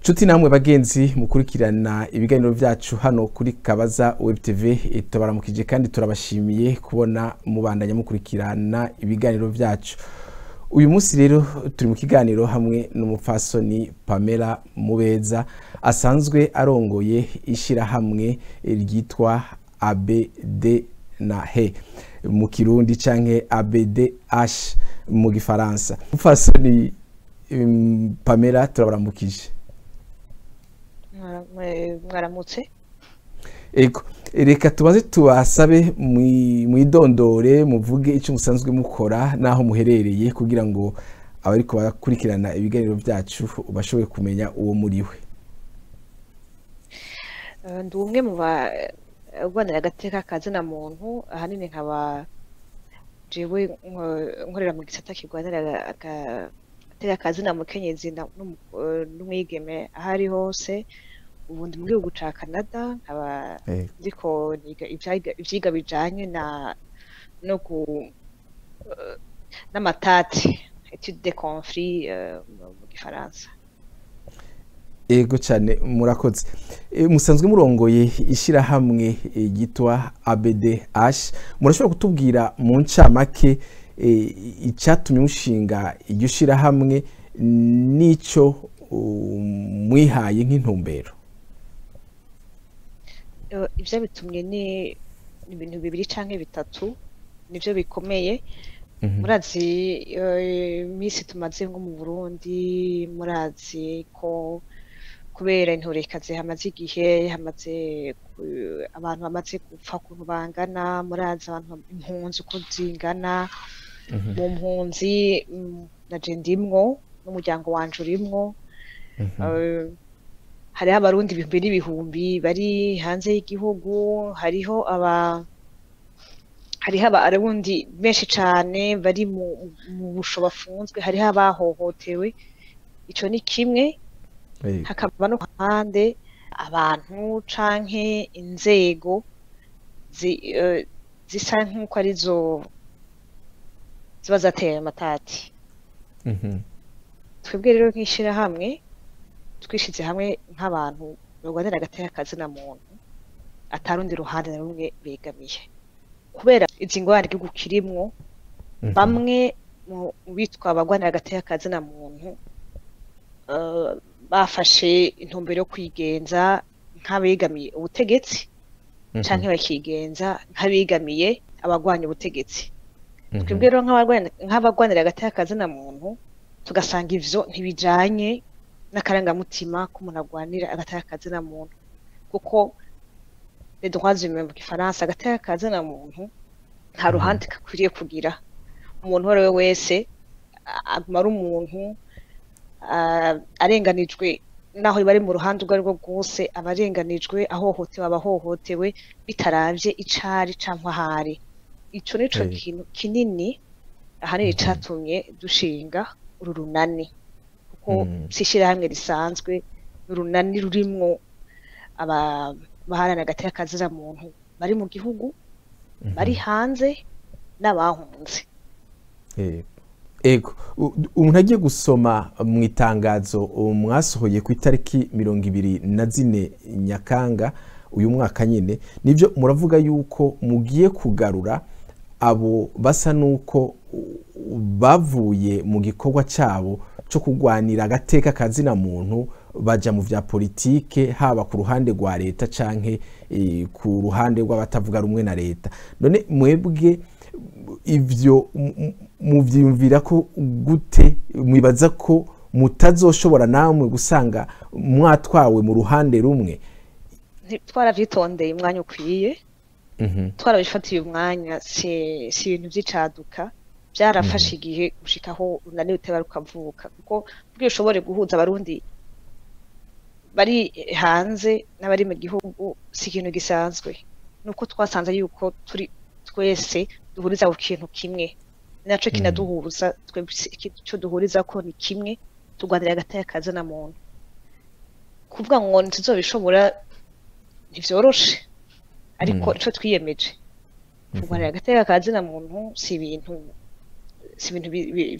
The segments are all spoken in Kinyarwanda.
Nshuti namwe bagenzi mukurikirana ibiganiro byacu hano kuri Kabaza Web TV, tubaramukije kandi turabashimiye kubona mubandanya mukurikirana ibiganiro byacu. Uyu munsi rero turi mu kiganiro hamwe n'umupfasoni Pamella Mubeza asanzwe arongoye ishira hamwe ryitwa Abdh mu Kirundi canke Abdh mu Gifaransa. Umupfasoni Pamella turabaramukije. Mwaramutse. Ego reka tubaze tubasabe mwidondore muvuge icyo musanzwe mukora naho muherereye kugira ngo abariko barakurikirana ibiganiro byacu bashoboye kumenya uwo muriwe. Ndi umwe mu Rurwanira Agateka ka Zina Muntu, ahanini nkaba jewe nkorera mu gisata kirwanira Agateka ka Zina mukenyezi n'umwigeme ahari hose. Ubundi mu gihugu ca Canada nkaba ndiko niga ivyiga bijanye n'amatati, étude des conflits mu Gifaransa. Ego cyane murakoze. Musanzwe murongoye ishira hamwe gitwa Abdh. Murashobora kutubwira mu ncamake icyatumye mushinga iryo shira hamwe nico mwihaye nk'intumbero? Ivyo bitumye ni ibintu bibiri canke bitatu nivyo bikomeye. Murazi imisi tumaze nko mu Burundi, murazi ko kubera intorekazi hamaze igihe, abantu bamaze gupfa ukuntu bangana, murazi abantu impunzi uko zingana. Mu mpunzi naje ndimwo n'umuryango wanje urimwo. Hariho abarundi ibihumbi n'ibihumbi bari hanze y'igihugu, hariho abarundi benshi cane bari mu busho bafunzwe, hariho abahohotewe. Ico ni kimwe. Hakaba no kuhande abantu canke inzego zisa nk'uko arizo ziba zateye amatati. Twebwe rero nk'ishira hamwe twishize hamwe nk'abantu barwanira Agateka ka Zina Muntu atarundi ruhande na rumwe begamiye, kubera izi ngwara igihugu kirimwo. Bamwe mu bitwa abarwanira Agateka ka Zina Muntu bafashe intumbero yo kwigenza nk'abegamiye ubutegetsi canke bakigenza nk'abegamiye abagwanya ubutegetsi. Twebwe rero nk'abarwanira Agateka ka Zina Muntu tugasanga ivyo ntibijanye n'akarangamutima k'umuntu arwanira Agateka ka Zina Muntu, kuko les droits humains mu Gifaransa, Agateka ka Zina Muntu nta ruhande kakwiriye kugira. Umuntu uwo ari we wese aguma ari umuntu arenganijwe, naho bari mu ruhande urwo ari rwo rwose abarenganijwe, ahohotewe abahohotewe, bitaravye icari canke ahari. Ico nico kintu kinini ahanini catumye dushinga Urunani, kuko sishira hamwe risanzwe. Urunani rurimwo abaharanira Agateka ka Zina Muntu bari mu gihugu, bari hanze n'abahunze. Ego umuntu agiye gusoma mu itangazo mwasohoye ku itariki 24 Nyakanga uyu mwaka nyine, nivyo muravuga yuko mugiye kugarura abo basa nuko bavuye mu gikorwa cabo cyo kugwanira Agateka ka Zina Muntu baja mu vya politike, haba ku ruhande rwa leta canke ku ruhande rw'abatavuga rumwe na leta. None mwebwe ivyo muvyumvira ko gute? Mwibaza ko mutazoshobora namwe gusanga mwatwawe mu ruhande rumwe? Twaravyitondeye umwanya ukwiye, twarabifatiye umwanya, si ibintu vy'icaduka. Byarafashe igihe gushikaho Urunani ruteba rukavuka, kuko bwo ushobore guhuza abarundi bari hanze n'abari mu gihugu si ikintu gisanzwe. Nuko twasanze yuko turi twese duhuriza ku kintu kimwe, naco kinaduhuza. Twebwe ico duhuriza ko ni kimwe, turwanira Agateka ka Zina Muntu. Kuvuga ngo ntizobishobora ntivyoroshe, ariko ico twiyemeje kurwanira Agateka ka Zina Muntu si ibintu si ibintu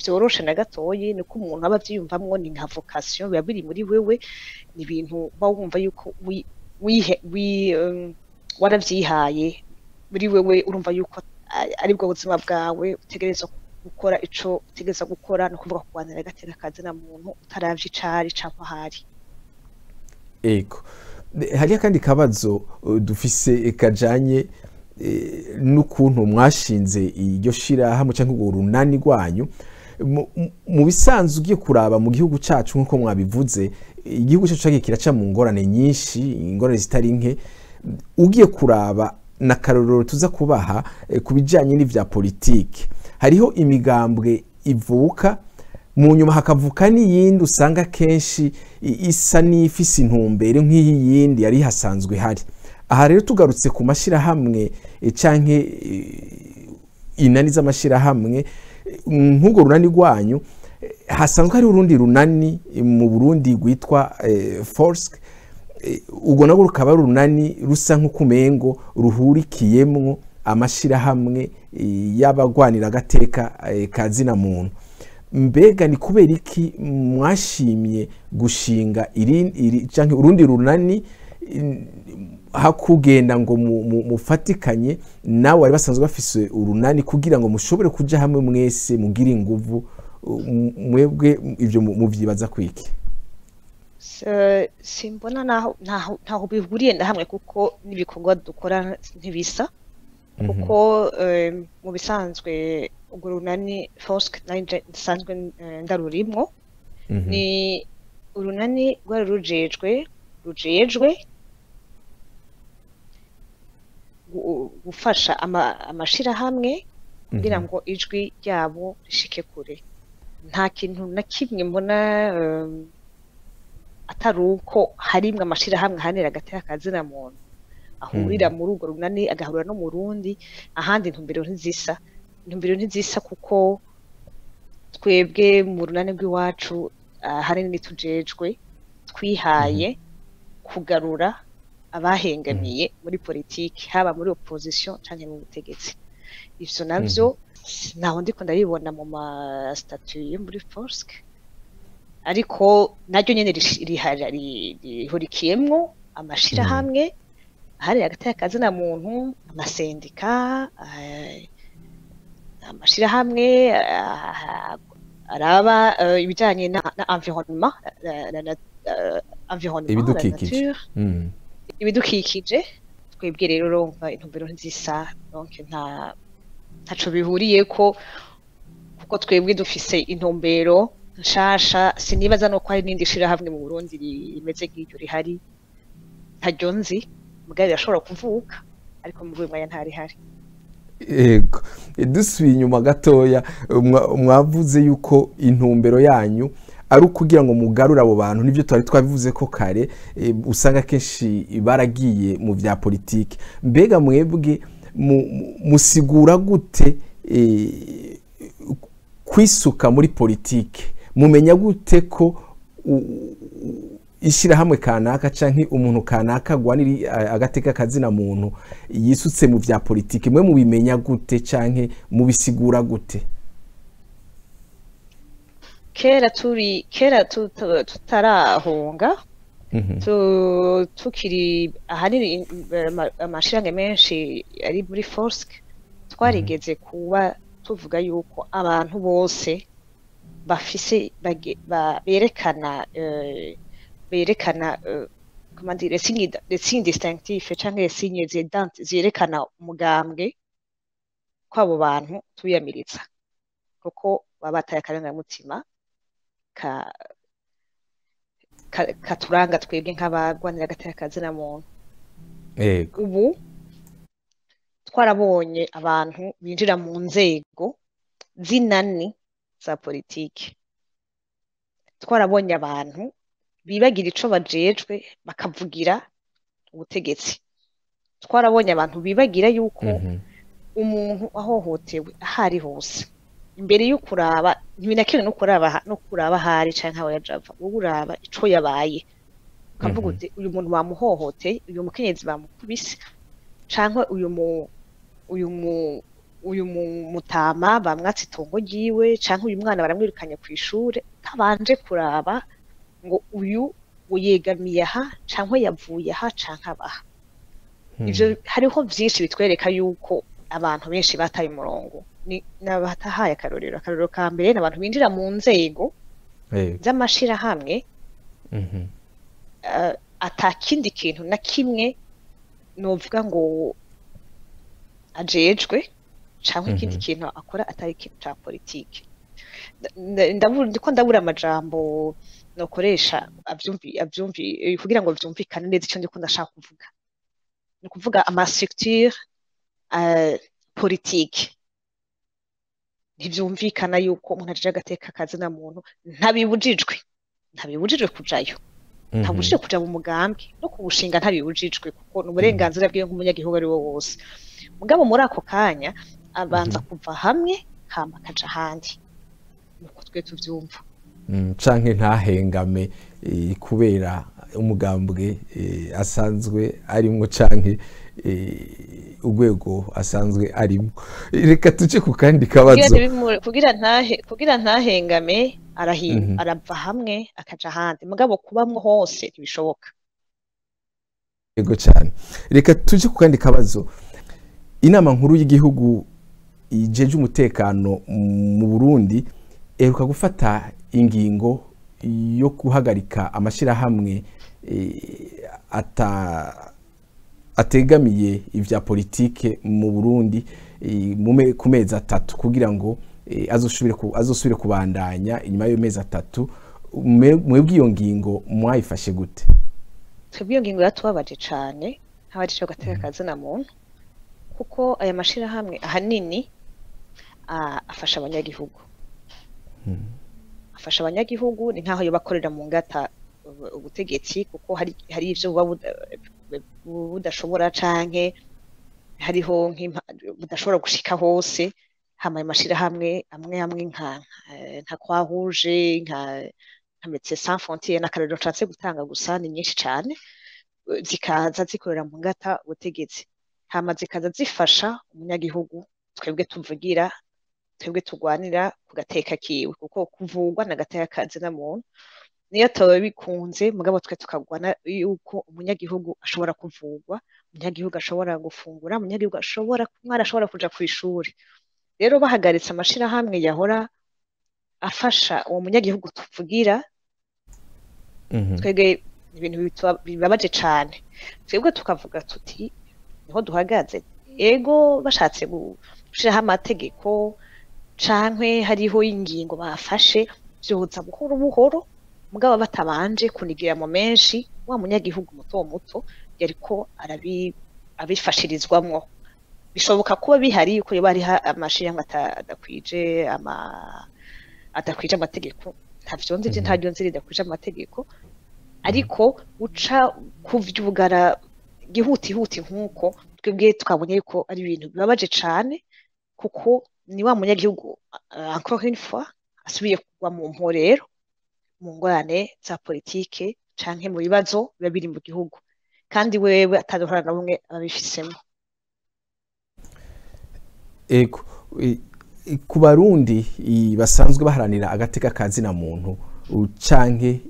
vyoroshe na gatoyi, niko umuntu aba avyiyumvamwo, ni nka vocation biba biri muri wewe, ni ibintu uba wumva yuko waravyihaye muri wewe, urumva yuko aribwo buzima bwawe utegerezwa gukora ico utegerezwa gukora, no kuvuga kurwanira agateka kazina muntu utaravye icari canke ahari. Ego, hariya kandi kabazo dufise kajanye n'ukuntu mwashinze iryo shirahamwe canke urwo runani rwanyu. Mu bisanzwe ugiye kuraba mu gihugu cacu nkuko mwabivuze, igihugu cacu cagiye kiraca mu ngorane nyinshi, ingorane zitari nke. Ugiye kuraba na karorero tuza kubaha ku bijanye n'ivya politike, hariho imigambwe ivuka, mu nyuma hakavuka n'iyindi usanga kenshi isa n'ifise intumbero nk'iyindi yari hasanzwe hari. Aha rero tugarutse ku mashirahamwe canke inani z'amashirahamwe nk'urwo runani rwanyu, hasanzwe hari urundi runani mu Burundi rwitwa Forsk. Ubwo nabwo rukaba runani rusa nk'ukumengo ruhurikiyemwo amashirahamwe y'abagwanira agateka kazina muntu. Mbega ni kubera iki mwashimye gushinga canke urundi runani hakugenda ngo mufatikanye nawe wari basanzwe bafise urunani kugira ngo mushobore kuja hamwe mwese mugira inguvu? Mwebwe ivyo muvyibaza kwiki? Simbona ntaho bihuriye na hamwe, kuko n'ibikorwa dukora ntibisa, kuko mu bisanzwe urwo runani Forsk nsanzwe ndarurimwo, ni urunani rwari rujejwe gufasha amashirahamwe kugira ngo ijwi ryabo rishike kure. Nta kintu na kimwe mbona atari uko harimwe amashirahamwe ahanira agateka kazina muntu ahurira muri urwo runani, agahurira no mu rundi, ahandi intumbero ntizisa, kuko twebwe mu runani rw'iwacu hanini tujejwe twihaye kugarura abahengamiye muri politiki, haba muri opposition canke mu butegetsi. Ivyo navyo naho ndiko ndabibona mu ma statut yo muri Forsk, ariko naryo nyene rihurikiyemwo amashirahamwe ahari agateka kazina muntu, amasendika, amashirahamwe araba ibijanye na environnement, ibidukikije. Twebwe rero urumva intumbero nzisa, donc ntaco bihuriyeko, kuko twebwe dufise intumbero nshasha. Sinibaza no ko hari n'indi shirahamwe mu Burundi rimeze nk'iryo rihari, ntaryo nzi, mugabo irashobora kuvuka, ariko mu rwego ntari hari. Ego, dusubiye inyuma gatoya, mwavuze yuko intumbero yanyu ari ukugira ngo mugarure abo bantu, nivyo twari twabivuze ko kare, usanga kenshi baragiye mu vya politike. Mbega mwebwe musigura gute kwisuka muri politike? Mumenya gute ko ishirahamwe kanaka canke umuntu kanaka gwanira agateka kazina muntu yisutse mu vya politike? Mwe mubimenya gute canke mubisigura gute? Kera tutarahunga, tukiri ahanini amashirahamwe menshi ari muri Forsk, twarigeze kuba tuvuga yuko abantu bose bafise berekana comment dire, les signes distinctifs canke les signes zerekana umugambwe, ko abo bantu tuyamiriza, kuko baba bataye akarangamutima katuranga twebwe nk'abagwanira agateka kazina muntu. Ubu twarabonye abantu binjira mu nzego z'inani za politiki, twarabonye abantu bibagira ico bajejwe bakavugira ubutegetsi, twarabonye abantu bibagira yuko umuntu ahohotewe ahari hose, imbere yo kuraba ntibinakire no kuraba hari canke aho yajava, wowe uraba ico yabaye, ukavuga uti uyu muntu bamuhohoteye, uyu mukenyezi bamukubise, canke uyu uyu mutama bamwatse itongo ryiwe canke uyu mwana baramwirukanye ku ishure utabanje kuraba ngo uyu yegamiye aha canke yavuye aha canke abaha. Ivyo hariho vyinshi bitwereka yuko abantu benshi bataye umurongo. Nabatahaye akarorero ka mbere n'abantu binjira mu nzego z'amashirahamwe atakindi kintu na kimwe novuga ngo ajejwe canke ikindi kintu akora atari ikintu ca politike. Ndiko ndabura amajambo nokoresha kugira ngo vyumvikane neza ico ndiko ndashaka kuvuga. Ni kuvuga ama structure politique ntivyumvikana yuko umuntu aje agateka kazina muntu ntabibujijwe kujayo, ntabujijwe kuja mu mugambi no kubushinga ntabibujijwe kuko n'uburenganzira bwiwe nk'umunyagihugu ari wo wose. Mugabo muri ako kanya abanza kuva hamwe hama akaja ahandi, nuko twe tuvyumva. Canke ntahengame kubera umugambwe asanzwe arimwo canke urwego asanzwe arimo. Reka tuje ku kandi kabazo kugira ntahengame arava hamwe akaja ahandi, mugabo kubamwo hose ntibishoboka. Yego cyane. Reka tuje ku kandi kabazo. Inama nkuru y'igihugu ijeje umutekano mu Burundi eruka gufata ingingo yo guhagarika amashirahamwe ategamiye ivya politike mu Burundi ku mezi 3 kugira ngo azosubire kubandanya inyuma yo mezi 3. Mwebwe iyo ngingo mwayifashe gute? Twebwe iyo ngingo yatubabaje cane nk'abaje Agateka kazina muntu, kuko aya mashirahamwe ahanini afasha abanyagihugu. Afasha abanyagihugu ni nkaho yo bakorera mu ngata ubutegetsi, kuko hari ivyo budashobora canke hariho budashobora gushika hose. Hama ayo mashirahamwe amwe nka Croix-Rouge nka Médecins Sans Frontières n'akarero nshatse gutanga gusa ni nyinshi cane, zikaza zikorera mu ngata ubutegetsi, hama zikaza zifasha umunyagihugu twebwe tuvugira, twebwe tugwanira ku gateka kiwe, kuko kuvugwa na gateka kazina muntu niyo tawe bikunze. Mugabo twe tukagwana yuko umunyagihugu ashobora kuvugwa, umunyagihugu ashobora gufungura, umunyagihugu ashobora kuja ku ishuri. Rero bahagaritse amashirahamwe yahora afasha uwo munyagihugu tuvugira, twebwe ibintu bibabaje cane. Twebwe tukavuga tuti niho duhagaze, ego bashatse gushiraho amategeko canke hariho ingingo bafashe vyoza buhoro buhoro, mugabo batabanje kunigira mu menshi wa munyagihugu muto yariko abifashirizwamwo. Bishoboka kuba bihari yuko yoba ari amashirahamwe adakwije amategeko, ntavyonzi ridakwije amategeko, ariko uca kuvyugara gihutihuti nk'uko twebwe tukabonye yuko ari ibintu bibabaje cane, kuko ni wa munyagihugu encore une fois asubiye kugwa mu mporero, mu ngorane za politike canke mu bibazo biba biri mu gihugu, kandi wewe ataruhara na bumwe ababifisemo. Ego ku Barundi basanzwe baharanira agateka kazina muntu canke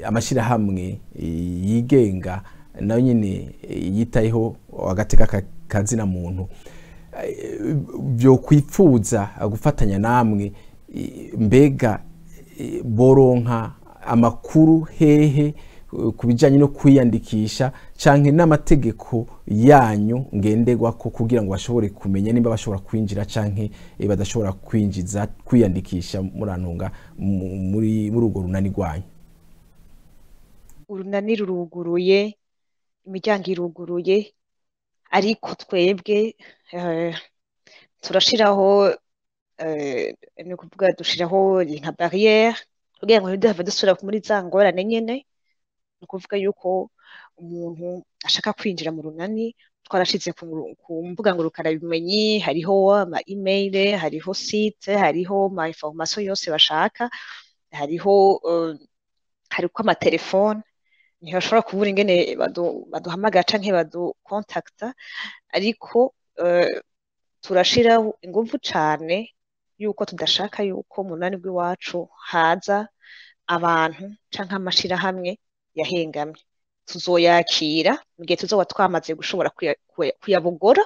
amashirahamwe yigenga nayo nyene yitayeho agateka kazina muntu, byo kwipfuza gufatanya namwe, mbega boronka amakuru hehe kubijanye no kwiyandikisha canke n'amategeko yanyu ngenderwako kugira ngo bashobore kumenya nimba bashobora kwinjira canke badashobora kwiyandikisha murantunga muri urwo runani rwanyu? Urunani ruruguruye, imiryango iruguruye, ariko twebwe turashiraho ni kuvuga dushiraho nka barrière kugira ngo ntidahave dusubira muri za ngorane nyene. Ni kuvuga yuko umuntu ashaka kwinjira mu runani twarashize ku mbuga ngurukanabumenyi, hariho ama email, hariho site, hariho ama information yose bashaka, hariko amatelefone, ntibashobora kubura ingene baduhamagara canke badukontakta, ariko turashiraho ingufu cane yuko tudashaka yuko mu runani rw'iwacu haza abantu canke amashirahamwe yahengamye. Tuzoyakira mu gihe tuzoba twamaze gushobora kuyabogora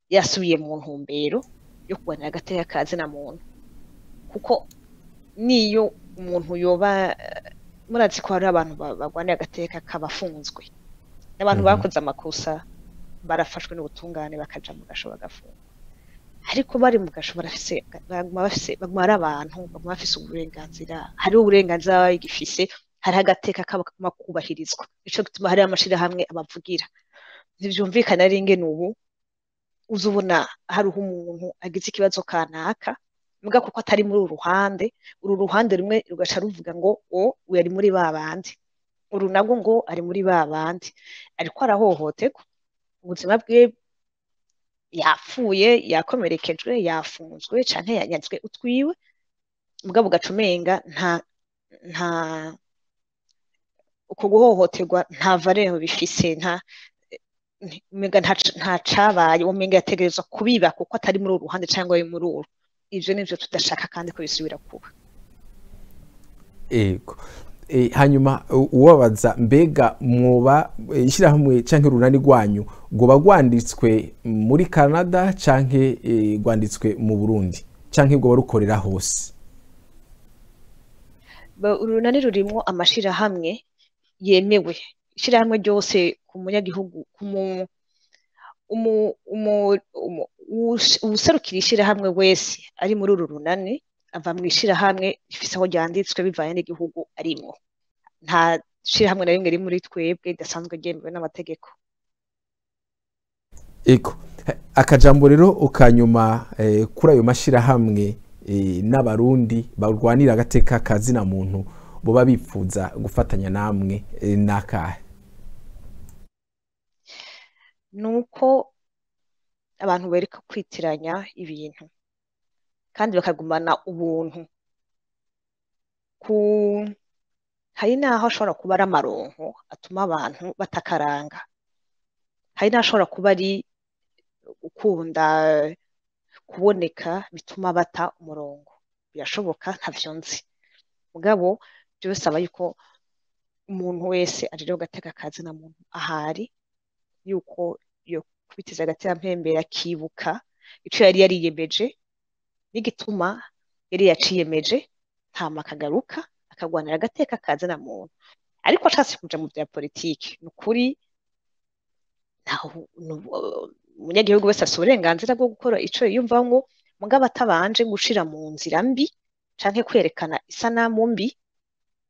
yasubiye mu ntumbero yo kurwanira agateka ka zina muntu, kuko niyo umuntu yoba murazi ko hari abantu barwanira agateka kabafunzwe n'abantu bakoze amakosa barafashwe n'ubutungane bakaja mu gasho bagafungwa, ariko bari mu gasho baguma ari abantu baguma bafise uburenganzira, hariho uburenganzira baba bagifise, hariho agateka kaba kubahirizwa, nico gituma hariho amashirahamwe abavugira. Ntivyumvikana ari ingene ubu uzubona hariho umuntu agize ikibazo kanaka muga kuko atari muri uru ruhande rumwe rugaca ruvuga ngo uyu ari muri babandi, uru nabwo ngo ari muri babandi, ariko arahohoterwa ubuzima bwe, yapfuye, yakomerekejwe, yafunzwe canke yanyazwe utwiwe, muga bugaca umenga nta uko guhohoterwa nta valeur bifise, umenga nta cabaye, umenga yategerezwa kubiba kuko atari muri uru ruhande cyangwa ari muri uru. Ivyo nivyo tudashaka kandi ko bisubira kuba. Ego. Hanyuma uwabaza mbega mwoba ishirahamwe canke urunani rwanyu goba rwanditswe muri Canada canke rwanditswe mu Burundi canke goba rukorera hose? Urunani rurimwo amashirahamwe yemewe, ishirahamwe ryose ku munyagihugu uwuserukira ishirahamwe wese ari muri uru runani ava mu ishirahamwe rifise aho ryanditswe bivanye n'igihugu arimwo. Nta shirahamwe na rimwe riri muri twebwe ridasanzwe ryemewe n'amategeko. Ego, akajambo rero ukanyuma kuri ayo mashirahamwe n'abarundi barwanira agateka ka zina muntu boba bipfuza gufatanya namwe nakahe? Nuko abantu bereka kwitiranya ibintu kandi bakagumana ubuntu. Hari naho ashobora kuba ari amaronko atuma abantu batakaranga, hari naho ashobora kuba ari ukunda kuboneka bituma bata umurongo, birashoboka, ntavyo nzi, mugabo byo bisaba yuko umuntu wese ajeje agateka ka zina muntu ahari yuko yo kubitiza agateka mpembera kibuka ico yari yariyemeje n'igituma yari yaciyemeje, ntama akagaruka akagwanira agateka ka zina muntu. Ariko ashatse kuja mu bya politiki nukuri umunyagihugu wese afise uburenganzira bwo gukora ico yiyumvamwo, mugabo atabanje gushira mu nzira mbi canke kwerekana isanamu mbi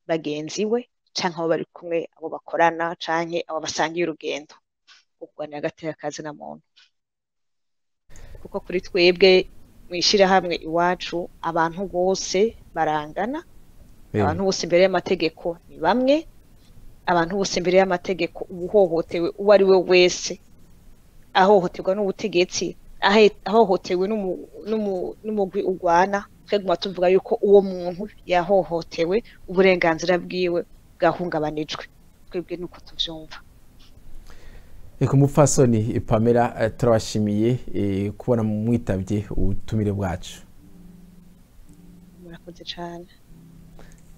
bagenzi we canke abo bari kumwe, abo bakorana canke abo basangiye urugendo kugwanira agateka ka zina muntu. Kuko kuri twebwe mwishirahamwe iwacu abantu bose barangana, abantu bose imbere y'amategeko ni bamwe, abantu bose imbere y'amategeko ubuhohotewe uwo ari we wese, ahohoterwa n'ubutegetsi, ahohotewe n'umugwi urwana, tweguma tuvuga yuko uwo muntu yahohotewe, uburenganzira bwiwe bwahungabanijwe. Twebwe nuko tuvyumva. Eko Umupfasoni Pamella, turabashimiye kubona mwitavye ubutumire bwacu. Murakoze cyane.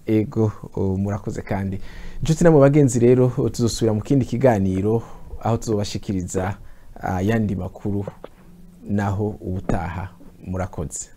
Ego murakoze kandi inshuti namwe bagenzi rero tuzosubira mu kindi kiganiro aho tuzobashikiriza yandi makuru naho ubutaha. Murakoze.